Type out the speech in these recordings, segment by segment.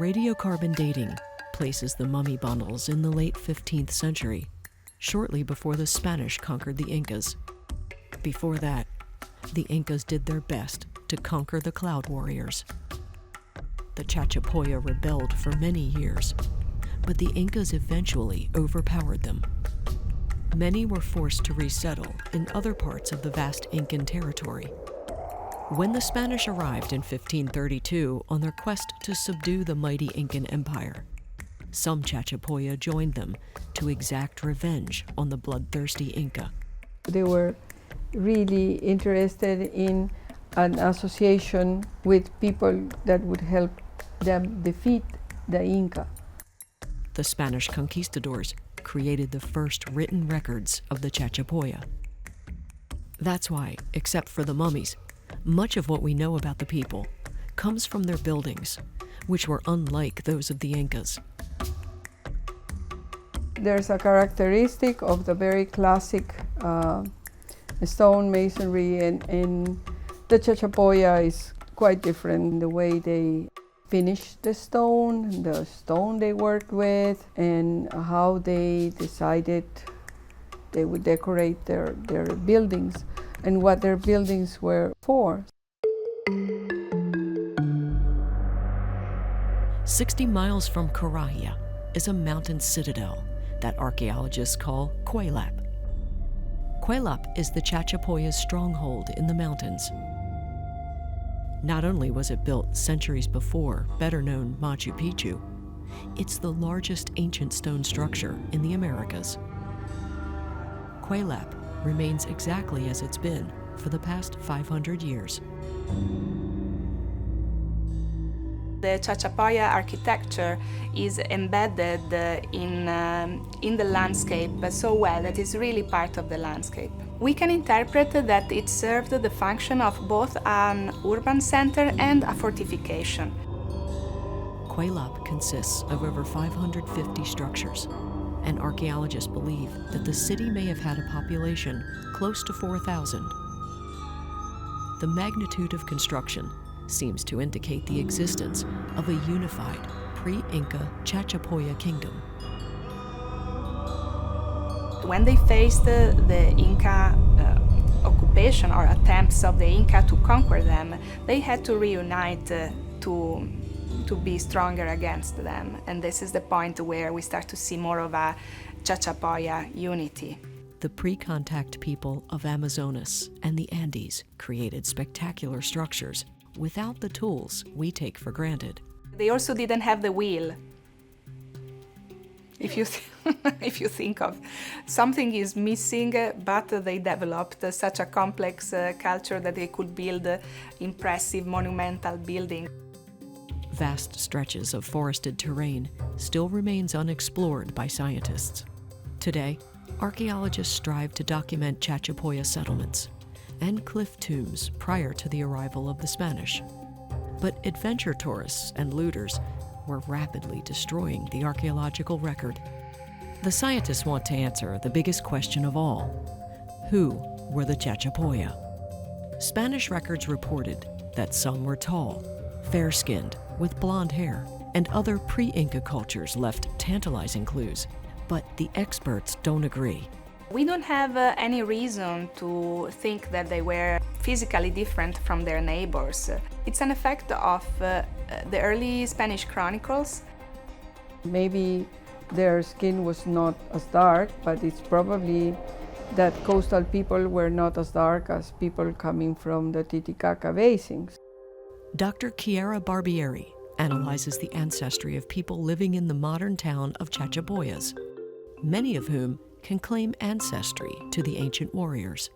Radiocarbon dating places the mummy bundles in the late 15th century, shortly before the Spanish conquered the Incas. Before that, the Incas did their best to conquer the Cloud Warriors. The Chachapoya rebelled for many years, but the Incas eventually overpowered them. Many were forced to resettle in other parts of the vast Incan territory. When the Spanish arrived in 1532 on their quest to subdue the mighty Incan Empire, some Chachapoya joined them to exact revenge on the bloodthirsty Inca. They were really interested in an association with people that would help them defeat the Inca. The Spanish conquistadors created the first written records of the Chachapoya. That's why, except for the mummies, much of what we know about the people comes from their buildings, which were unlike those of the Incas. There's a characteristic of the very classic stone masonry, and the Chachapoya is quite different. The way they finish the stone they worked with, and how they decided they would decorate their buildings and what their buildings were for. 60 miles from Carahia is a mountain citadel that archaeologists call Cuelap. Cuelap is the Chachapoya's stronghold in the mountains. Not only was it built centuries before better known Machu Picchu, it's the largest ancient stone structure in the Americas. Cuelap remains exactly as it's been for the past 500 years. The Chachapoya architecture is embedded in the landscape so well that it's really part of the landscape. We can interpret that it served the function of both an urban center and a fortification. Cuelap consists of over 550 structures, and archaeologists believe that the city may have had a population close to 4,000. The magnitude of construction seems to indicate the existence of a unified pre-Inca Chachapoya kingdom. When they faced the Inca occupation or attempts of the Inca to conquer them, they had to reunite to be stronger against them. And this is the point where we start to see more of a Chachapoya unity. The pre-contact people of Amazonas and the Andes created spectacular structures without the tools we take for granted. They also didn't have the wheel. If you think of something is missing, but they developed such a complex culture that they could build impressive monumental buildings. Vast stretches of forested terrain still remains unexplored by scientists. Today, archaeologists strive to document Chachapoya settlements and cliff tombs prior to the arrival of the Spanish. But adventure tourists and looters were rapidly destroying the archaeological record. The scientists want to answer the biggest question of all: who were the Chachapoya? Spanish records reported that some were tall, fair-skinned, with blonde hair, and other pre-Inca cultures left tantalizing clues. But the experts don't agree. We don't have any reason to think that they were physically different from their neighbors. It's an effect of the early Spanish chronicles. Maybe their skin was not as dark, but it's probably that coastal people were not as dark as people coming from the Titicaca basins. Dr. Chiara Barbieri analyzes the ancestry of people living in the modern town of Chachapoyas, many of whom can claim ancestry to the ancient warriors.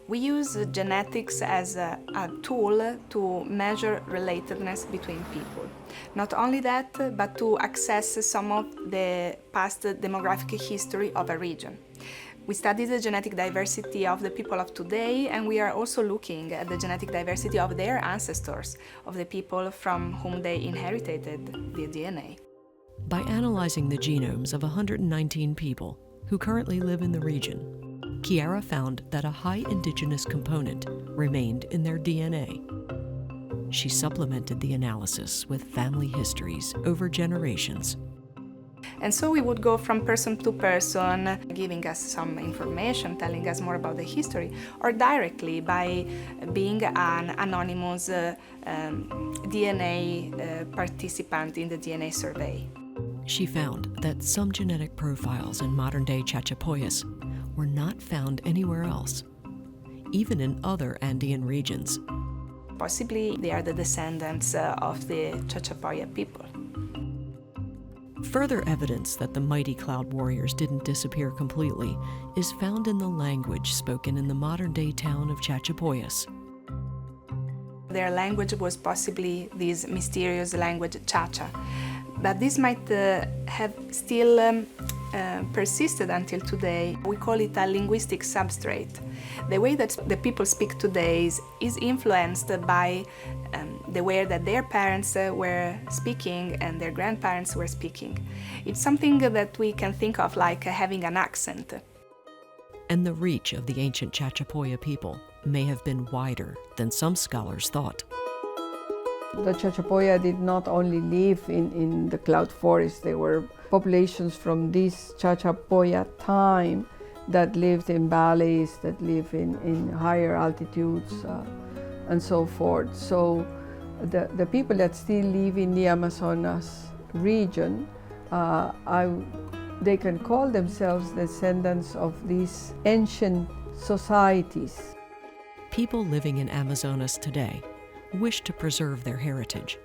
We use genetics as a tool to measure relatedness between people. Not only that, but to access some of the past demographic history of a region. We study the genetic diversity of the people of today, and we are also looking at the genetic diversity of their ancestors, of the people from whom they inherited the DNA. By analyzing the genomes of 119 people who currently live in the region, Chiara found that a high indigenous component remained in their DNA. she supplemented the analysis with family histories over generations. And so we would go from person to person, giving us some information, telling us more about the history, or directly by being an anonymous DNA participant in the DNA survey. She found that some genetic profiles in modern-day Chachapoyas were not found anywhere else, even in other Andean regions. Possibly they are the descendants of the Chachapoya people. Further evidence that the mighty cloud warriors didn't disappear completely is found in the language spoken in the modern-day town of Chachapoyas. Their language was possibly this mysterious language Chacha, but this might have still persisted until today. We call it a linguistic substrate. The way that the people speak today is influenced by the way that their parents were speaking and their grandparents were speaking. It's something that we can think of like having an accent. And the reach of the ancient Chachapoya people may have been wider than some scholars thought. The Chachapoya did not only live in the cloud forest. There were populations from this Chachapoya time that lived in valleys, that live in higher altitudes, and so forth. So the people that still live in the Amazonas region, they can call themselves descendants of these ancient societies. People living in Amazonas today wish to preserve their heritage,